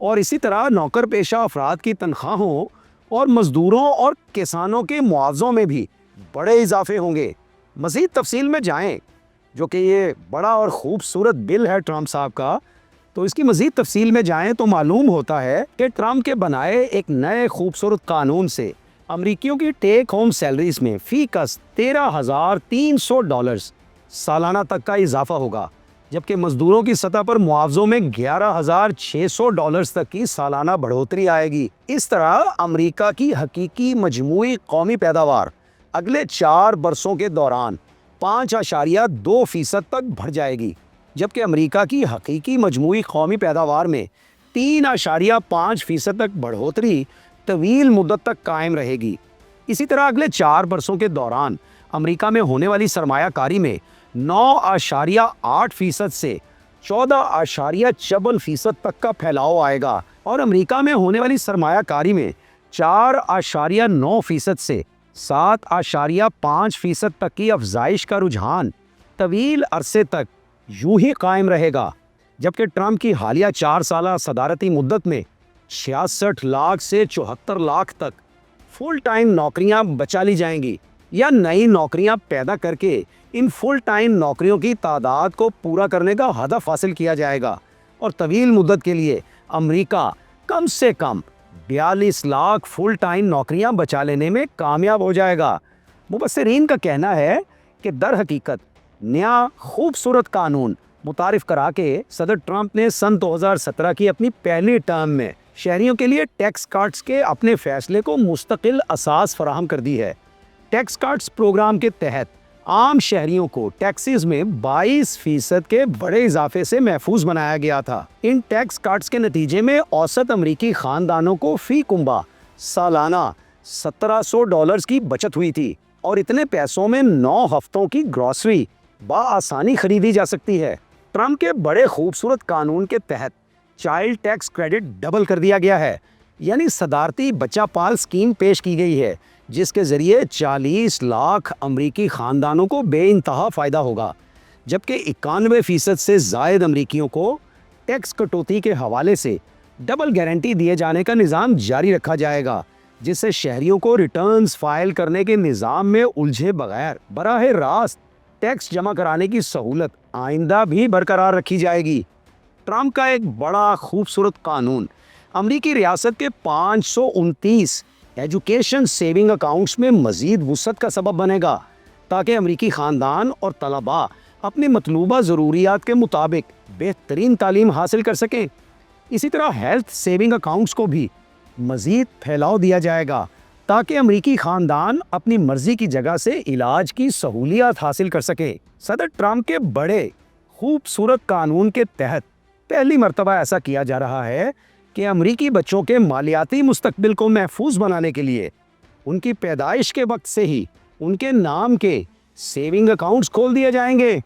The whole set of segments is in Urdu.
اور اسی طرح نوکر پیشہ افراد کی تنخواہوں اور مزدوروں اور کسانوں کے معاوضوں میں بھی بڑے اضافے ہوں گے۔ مزید تفصیل میں جائیں، جو کہ یہ بڑا اور خوبصورت بل ہے ٹرمپ صاحب کا، تو اس کی مزید تفصیل میں جائیں تو معلوم ہوتا ہے کہ ٹرمپ کے بنائے ایک نئے خوبصورت قانون سے امریکیوں کی ٹیک ہوم سیلریز میں فی کس $13,300 سالانہ تک کا اضافہ ہوگا، جبکہ مزدوروں کی سطح پر معاوضوں میں $11,600 تک کی سالانہ بڑھوتری آئے گی۔ اس طرح امریکہ کی حقیقی مجموعی قومی پیداوار اگلے 4 برسوں کے دوران 5.2% تک بڑھ جائے گی، جبکہ امریکہ کی حقیقی مجموعی قومی پیداوار میں 3.5% تک بڑھوتری طویل مدت تک قائم رہے گی۔ اسی طرح اگلے 4 برسوں کے دوران امریکہ میں ہونے والی سرمایہ کاری میں 9.8% سے 14.4% تک کا پھیلاؤ آئے گا، اور امریکہ میں ہونے والی سرمایہ کاری میں 4.9% سے 7.5% تک کی افزائش کا رجحان طویل عرصے تک یوں ہی قائم رہے گا، جبکہ ٹرمپ کی حالیہ 4 سالہ صدارتی مدت میں 66 لاکھ سے 74 لاکھ تک فل ٹائم نوکریاں بچا لی جائیں گی، یا نئی نوکریاں پیدا کر کے ان فل ٹائم نوکریوں کی تعداد کو پورا کرنے کا ہدف حاصل کیا جائے گا، اور طویل مدت کے لیے امریکہ کم سے کم 42 لاکھ فل ٹائم نوکریاں بچا لینے میں کامیاب ہو جائے گا۔ مبصرین کا کہنا ہے کہ در حقیقت نیا خوبصورت قانون متعارف کرا کے صدر ٹرمپ نے سن 2017 کی اپنی پہلی ٹرم میں شہریوں کے لیے ٹیکس کٹس کے اپنے فیصلے کو مستقل اساس فراہم کر دی ہے۔ ٹیکس کٹس پروگرام کے تحت عام شہریوں کو ٹیکسز میں 22% کے بڑے اضافے سے محفوظ بنایا گیا تھا۔ ان ٹیکس کٹس کے نتیجے میں اوسط امریکی خاندانوں کو فی کنبہ سالانہ $1,700 کی بچت ہوئی تھی، اور اتنے پیسوں میں 9 ہفتوں کی گروسری بآسانی خریدی جا سکتی ہے۔ ٹرمپ کے بڑے خوبصورت قانون کے تحت چائلڈ ٹیکس کریڈٹ ڈبل کر دیا گیا ہے، یعنی صدارتی بچہ پال اسکیم پیش کی گئی ہے، جس کے ذریعے 40 لاکھ امریکی خاندانوں کو بے انتہا فائدہ ہوگا، جبکہ 91% سے زائد امریکیوں کو ٹیکس کٹوتی کے حوالے سے ڈبل گارنٹی دیے جانے کا نظام جاری رکھا جائے گا، جس سے شہریوں کو ریٹرنز فائل کرنے کے نظام میں الجھے بغیر براہ راست ٹیکس جمع کرانے کی سہولت آئندہ بھی برقرار رکھی جائے گی۔ ٹرمپ کا ایک بڑا خوبصورت قانون امریکی ریاست کے 529 ایجوکیشن سیونگ اکاؤنٹس میں مزید وسعت کا سبب بنے گا، تاکہ امریکی خاندان اور طلباء اپنی مطلوبہ ضروریات کے مطابق بہترین تعلیم حاصل کر سکیں۔ اسی طرح ہیلتھ سیونگ اکاؤنٹس کو بھی مزید پھیلاؤ دیا جائے گا، تاکہ امریکی خاندان اپنی مرضی کی جگہ سے علاج کی سہولیات حاصل کر سکے۔ صدر ٹرمپ کے بڑے خوبصورت قانون کے تحت پہلی مرتبہ ایسا کیا جا رہا ہے کہ امریکی بچوں کے مالیاتی مستقبل کو محفوظ بنانے کے لیے ان کی پیدائش کے وقت سے ہی ان کے نام کے سیونگ اکاؤنٹس کھول دیے جائیں گے۔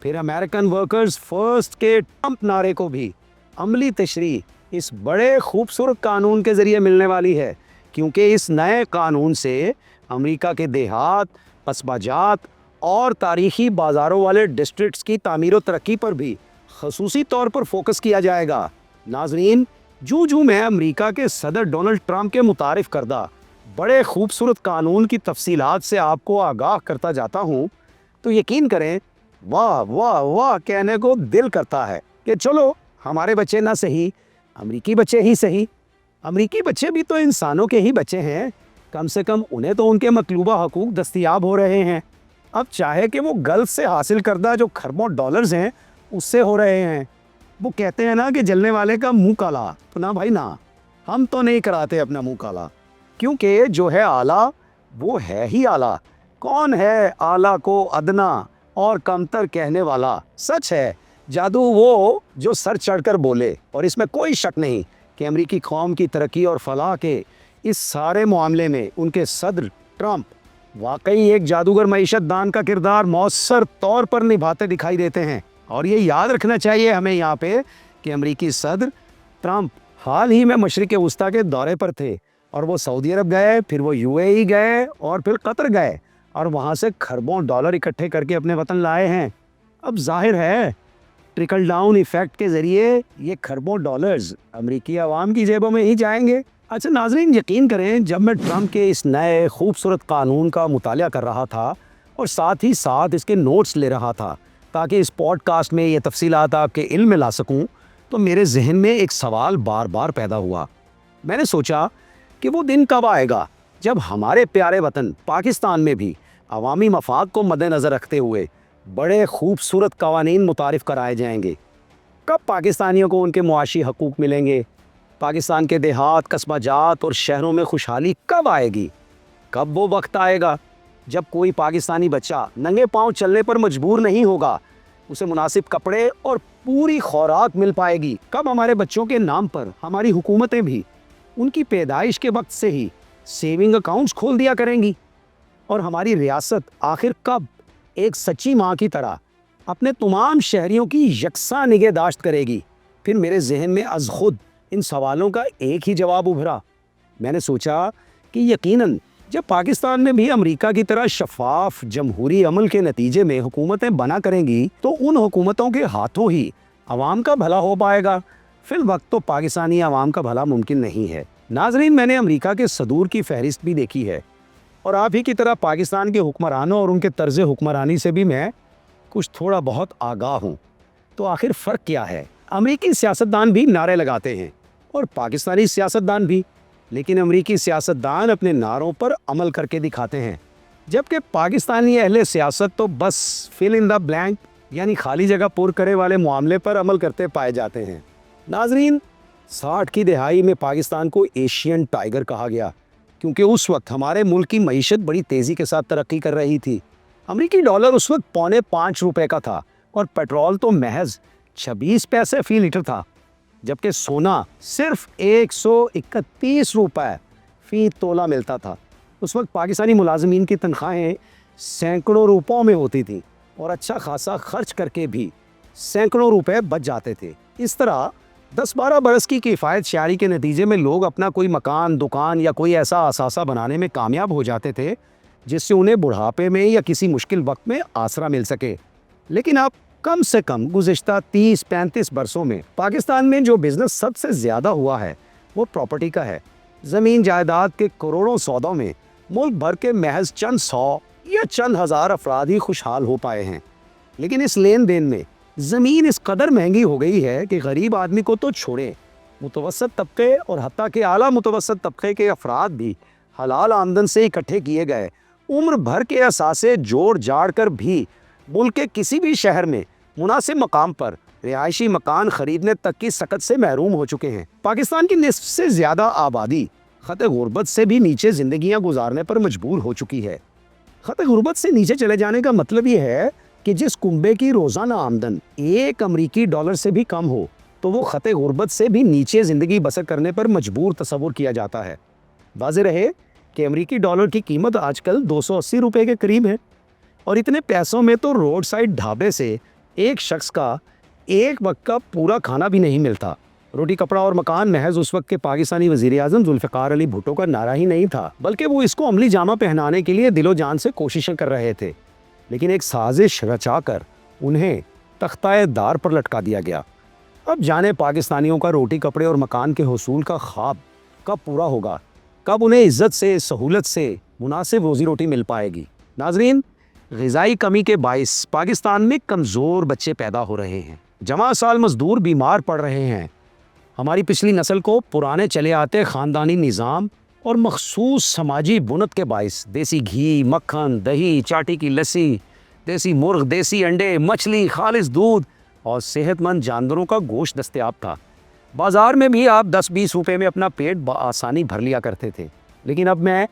پھر امریکن ورکرز فرسٹ کے ٹرمپ نعرے کو بھی عملی تشریح اس بڑے خوبصورت قانون کے ذریعے ملنے والی ہے، کیونکہ اس نئے قانون سے امریکہ کے دیہات، قصبہ جات اور تاریخی بازاروں والے ڈسٹرکٹس کی تعمیر و ترقی پر بھی خصوصی طور پر فوکس کیا جائے گا۔ ناظرین، جو میں امریکہ کے صدر ڈونلڈ ٹرمپ کے متعارف کردہ بڑے خوبصورت قانون کی تفصیلات سے آپ کو آگاہ کرتا جاتا ہوں، تو یقین کریں واہ واہ واہ کہنے کو دل کرتا ہے کہ چلو ہمارے بچے نہ صحیح، امریکی بچے ہی صحیح، امریکی بچے بھی تو انسانوں کے ہی بچے ہیں، کم سے کم انہیں تو ان کے مطلوبہ حقوق دستیاب ہو رہے ہیں، اب چاہے کہ وہ گلف سے حاصل کردہ جو کھربوں ڈالرز ہیں اس سے ہو رہے ہیں۔ وہ کہتے ہیں نا کہ جلنے والے کا منہ کالا، تو نہ بھائی نہ، ہم تو نہیں کراتے اپنا منہ کالا، کیونکہ جو ہے اعلیٰ وہ ہے ہی اعلیٰ۔ کون ہے اعلیٰ کو ادنا اور کمتر کہنے والا؟ سچ ہے جادو وہ جو سر چڑھ کر بولے، اور اس میں کوئی شک نہیں کہ امریکی قوم کی ترقی اور فلاح کے اس سارے معاملے میں ان کے صدر ٹرمپ واقعی ایک جادوگر معیشت دان کا کردار مؤثر طور پر نبھاتے دکھائی دیتے ہیں۔ اور یہ یاد رکھنا چاہیے ہمیں یہاں پہ کہ امریکی صدر ٹرمپ حال ہی میں مشرق وسطیٰ کے دورے پر تھے، اور وہ سعودی عرب گئے، پھر وہ UAE گئے، اور پھر قطر گئے، اور وہاں سے کھربوں ڈالر اکٹھے کر کے اپنے وطن لائے ہیں۔ اب ظاہر ہے ٹرکل ڈاؤن ایفیکٹ کے ذریعے یہ کھربوں ڈالرز امریکی عوام کی جیبوں میں ہی جائیں گے۔ اچھا ناظرین، یقین کریں جب میں ٹرمپ کے اس نئے خوبصورت قانون کا مطالعہ کر رہا تھا اور ساتھ ہی ساتھ اس کے نوٹس لے رہا تھا تاکہ اس پوڈ کاسٹ میں یہ تفصیلات آپ کے علم میں لا سکوں، تو میرے ذہن میں ایک سوال بار بار پیدا ہوا۔ میں نے سوچا کہ وہ دن کب آئے گا جب ہمارے پیارے وطن پاکستان میں بھی عوامی مفاد کو مد نظر رکھتے ہوئے بڑے خوبصورت قوانین متعارف کرائے جائیں گے۔ کب پاکستانیوں کو ان کے معاشی حقوق ملیں گے؟ پاکستان کے دیہات، قصبہ جات اور شہروں میں خوشحالی کب آئے گی؟ کب وہ وقت آئے گا جب کوئی پاکستانی بچہ ننگے پاؤں چلنے پر مجبور نہیں ہوگا، اسے مناسب کپڑے اور پوری خوراک مل پائے گی؟ کب ہمارے بچوں کے نام پر ہماری حکومتیں بھی ان کی پیدائش کے وقت سے ہی سیونگ اکاؤنٹس کھول دیا کریں گی؟ اور ہماری ریاست آخر کب ایک سچی ماں کی طرح اپنے تمام شہریوں کی یکساں نگہداشت کرے گی؟ پھر میرے ذہن میں از خود ان سوالوں کا ایک ہی جواب ابھرا۔ میں نے سوچا کہ یقیناً جب پاکستان میں بھی امریکہ کی طرح شفاف جمہوری عمل کے نتیجے میں حکومتیں بنا کریں گی تو ان حکومتوں کے ہاتھوں ہی عوام کا بھلا ہو پائے گا۔ فی الوقت تو پاکستانی عوام کا بھلا ممکن نہیں ہے۔ ناظرین، میں نے امریکہ کے صدور کی فہرست بھی دیکھی ہے اور آپ ہی کی طرح پاکستان کے حکمرانوں اور ان کے طرز حکمرانی سے بھی میں کچھ تھوڑا بہت آگاہ ہوں۔ تو آخر فرق کیا ہے؟ امریکی سیاستدان بھی نعرے لگاتے ہیں اور پاکستانی سیاستدان بھی، لیکن امریکی سیاستدان اپنے نعروں پر عمل کر کے دکھاتے ہیں، جبکہ پاکستانی اہل سیاست تو بس فل ان دا بلینک یعنی خالی جگہ پر کرے والے معاملے پر عمل کرتے پائے جاتے ہیں۔ ناظرین، 60 کی دہائی میں پاکستان کو ایشین ٹائیگر کہا گیا کیونکہ اس وقت ہمارے ملک کی معیشت بڑی تیزی کے ساتھ ترقی کر رہی تھی۔ امریکی ڈالر اس وقت $4.25 کا تھا اور پیٹرول تو محض 26 پیسے فی لیٹر تھا، جبکہ سونا صرف 131 روپے فی تولہ ملتا تھا۔ اس وقت پاکستانی ملازمین کی تنخواہیں سینکڑوں روپوں میں ہوتی تھیں اور اچھا خاصا خرچ کر کے بھی سینکڑوں روپے بچ جاتے تھے۔ اس طرح 10-12 برس کی کفایت شعاری کے نتیجے میں لوگ اپنا کوئی مکان، دکان یا کوئی ایسا اثاثہ بنانے میں کامیاب ہو جاتے تھے جس سے انہیں بڑھاپے میں یا کسی مشکل وقت میں آسرا مل سکے۔ لیکن اب کم سے کم گزشتہ 30-35 برسوں میں پاکستان میں جو بزنس سب سے زیادہ ہوا ہے وہ پراپرٹی کا ہے۔ زمین جائیداد کے کروڑوں سودوں میں ملک بھر کے محض چند 100 یا چند ہزار افراد ہی خوشحال ہو پائے ہیں۔ لیکن اس لین دین میں زمین اس قدر مہنگی ہو گئی ہے کہ غریب آدمی کو تو چھوڑے، متوسط طبقے اور حتیٰ کہ اعلیٰ متوسط طبقے کے افراد بھی حلال آمدن سے اکٹھے کیے گئے عمر بھر کے اثاثے جوڑ جاڑ کر بھی ملک کے کسی بھی شہر میں مناسب مقام پر رہائشی مکان خریدنے تک کی سکت سے محروم ہو چکے ہیں۔ پاکستان کی نصف سے زیادہ آبادی خط غربت سے بھی نیچے زندگیاں گزارنے پر مجبور ہو چکی ہے۔ خط غربت سے نیچے چلے جانے کا مطلب یہ ہے کہ جس کنبے کی روزانہ آمدن $1 امریکی سے بھی کم ہو تو وہ خط غربت سے بھی نیچے زندگی بسر کرنے پر مجبور تصور کیا جاتا ہے۔ واضح رہے کہ امریکی ڈالر کی قیمت آج کل $280 کے قریب ہے اور اتنے پیسوں میں تو روڈ سائڈ ڈھابے سے ایک شخص کا ایک وقت کا پورا کھانا بھی نہیں ملتا۔ روٹی کپڑا اور مکان محض اس وقت کے پاکستانی وزیر اعظم ذوالفقار علی بھٹو کا نعرہ ہی نہیں تھا، بلکہ وہ اس کو عملی جامہ پہنانے کے لیے دل و جان سے کوششیں کر رہے تھے، لیکن ایک سازش رچا کر انہیں تختہ دار پر لٹکا دیا گیا۔ اب جانے پاکستانیوں کا روٹی کپڑے اور مکان کے حصول کا خواب کب پورا ہوگا، کب انہیں عزت سے، سہولت سے مناسب روزی روٹی مل پائے گی۔ ناظرین، غذائی کمی کے باعث پاکستان میں کمزور بچے پیدا ہو رہے ہیں، جوان سال مزدور بیمار پڑ رہے ہیں۔ ہماری پچھلی نسل کو پرانے چلے آتے خاندانی نظام اور مخصوص سماجی بنت کے باعث دیسی گھی، مکھن، دہی، چاٹی کی لسی، دیسی مرغ، دیسی انڈے، مچھلی، خالص دودھ اور صحت مند جانوروں کا گوشت دستیاب تھا۔ بازار میں بھی آپ 10-20 روپے میں اپنا پیٹ بآسانی بھر لیا کرتے تھے، لیکن اب میں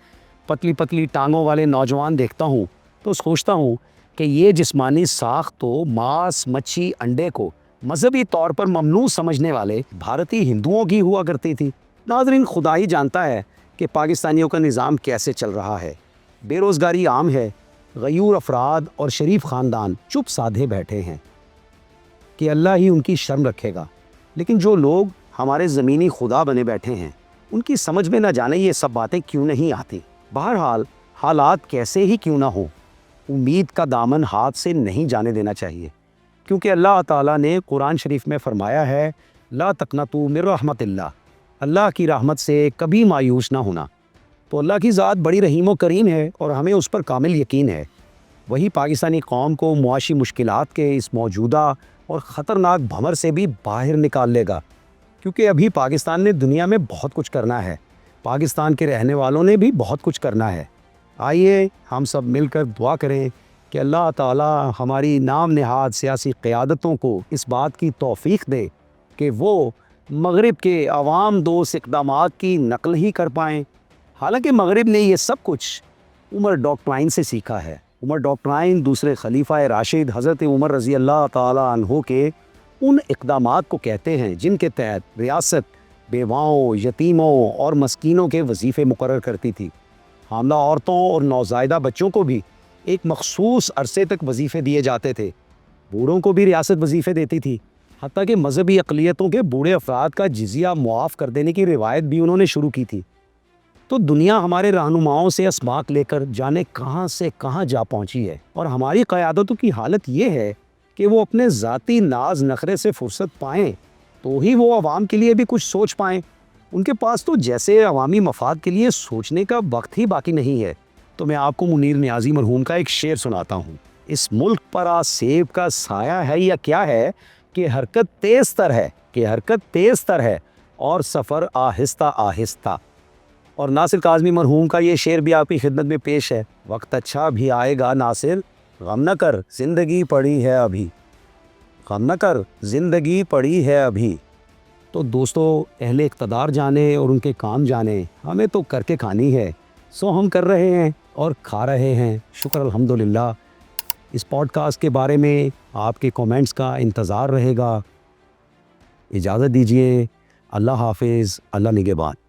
پتلی پتلی ٹانگوں والے نوجوان دیکھتا ہوں تو سوچتا ہوں کہ یہ جسمانی ساخت تو ماس، مچھی، انڈے کو مذہبی طور پر ممنوع سمجھنے والے بھارتی ہندوؤں کی ہوا کرتی تھی۔ ناظرین، خدا ہی جانتا ہے کہ پاکستانیوں کا نظام کیسے چل رہا ہے۔ بے روزگاری عام ہے، غیور افراد اور شریف خاندان چپ سادھے بیٹھے ہیں کہ اللہ ہی ان کی شرم رکھے گا، لیکن جو لوگ ہمارے زمینی خدا بنے بیٹھے ہیں ان کی سمجھ میں نہ جانے یہ سب باتیں کیوں نہیں آتی۔ بہرحال حالات کیسے ہی کیوں نہ ہوں، امید کا دامن ہاتھ سے نہیں جانے دینا چاہیے۔ کیونکہ اللہ تعالیٰ نے قرآن شریف میں فرمایا ہے لا تقنطوا من رحمت اللہ کی رحمت سے کبھی مایوس نہ ہونا۔ تو اللہ کی ذات بڑی رحیم و کریم ہے اور ہمیں اس پر کامل یقین ہے۔ وہی پاکستانی قوم کو معاشی مشکلات کے اس موجودہ اور خطرناک بھنور سے بھی باہر نکال لے گا، کیونکہ ابھی پاکستان نے دنیا میں بہت کچھ کرنا ہے، پاکستان کے رہنے والوں نے بھی بہت کچھ کرنا ہے۔ آئیے ہم سب مل کر دعا کریں کہ اللہ تعالیٰ ہماری نام نہاد سیاسی قیادتوں کو اس بات کی توفیق دے کہ وہ مغرب کے عوام دوست اقدامات کی نقل ہی کر پائیں۔ حالانکہ مغرب نے یہ سب کچھ عمر ڈاکٹرائن سے سیکھا ہے۔ عمر ڈاکٹرائن دوسرے خلیفہ راشد حضرت عمر رضی اللہ تعالیٰ عنہ کے ان اقدامات کو کہتے ہیں جن کے تحت ریاست بیواؤں، یتیموں اور مسکینوں کے وظیفے مقرر کرتی تھی۔ حاملہ عورتوں اور نوزائیدہ بچوں کو بھی ایک مخصوص عرصے تک وظیفے دیے جاتے تھے۔ بوڑھوں کو بھی ریاست وظیفے دیتی تھی، حتیٰ کہ مذہبی اقلیتوں کے بوڑھے افراد کا جزیہ معاف کر دینے کی روایت بھی انہوں نے شروع کی تھی۔ تو دنیا ہمارے رہنماؤں سے اسباق لے کر جانے کہاں سے کہاں جا پہنچی ہے، اور ہماری قیادتوں کی حالت یہ ہے کہ وہ اپنے ذاتی ناز نخرے سے فرصت پائیں تو ہی وہ عوام کے لیے بھی کچھ سوچ پائیں۔ ان کے پاس تو جیسے عوامی مفاد کے لیے سوچنے کا وقت ہی باقی نہیں ہے۔ تو میں آپ کو منیر نیازی مرحوم کا ایک شعر سناتا ہوں۔ اس ملک پر سیب کا سایہ ہے یا کیا ہے کہ حرکت تیز تر ہے اور سفر آہستہ آہستہ۔ اور ناصر کاظمی مرحوم کا یہ شعر بھی آپ کی خدمت میں پیش ہے۔ وقت اچھا بھی آئے گا ناصر، غم نہ کر زندگی پڑی ہے ابھی، غم نہ کر زندگی پڑی ہے ابھی۔ تو دوستو، اہل اقتدار جانے اور ان کے کام جانے، ہمیں تو کر کے کھانی ہے، سو ہم کر رہے ہیں اور کھا رہے ہیں، شکر الحمدللہ۔ اس پوڈ کاسٹ کے بارے میں آپ کے کومنٹس کا انتظار رہے گا۔ اجازت دیجیے، اللہ حافظ، اللہ نگہبان۔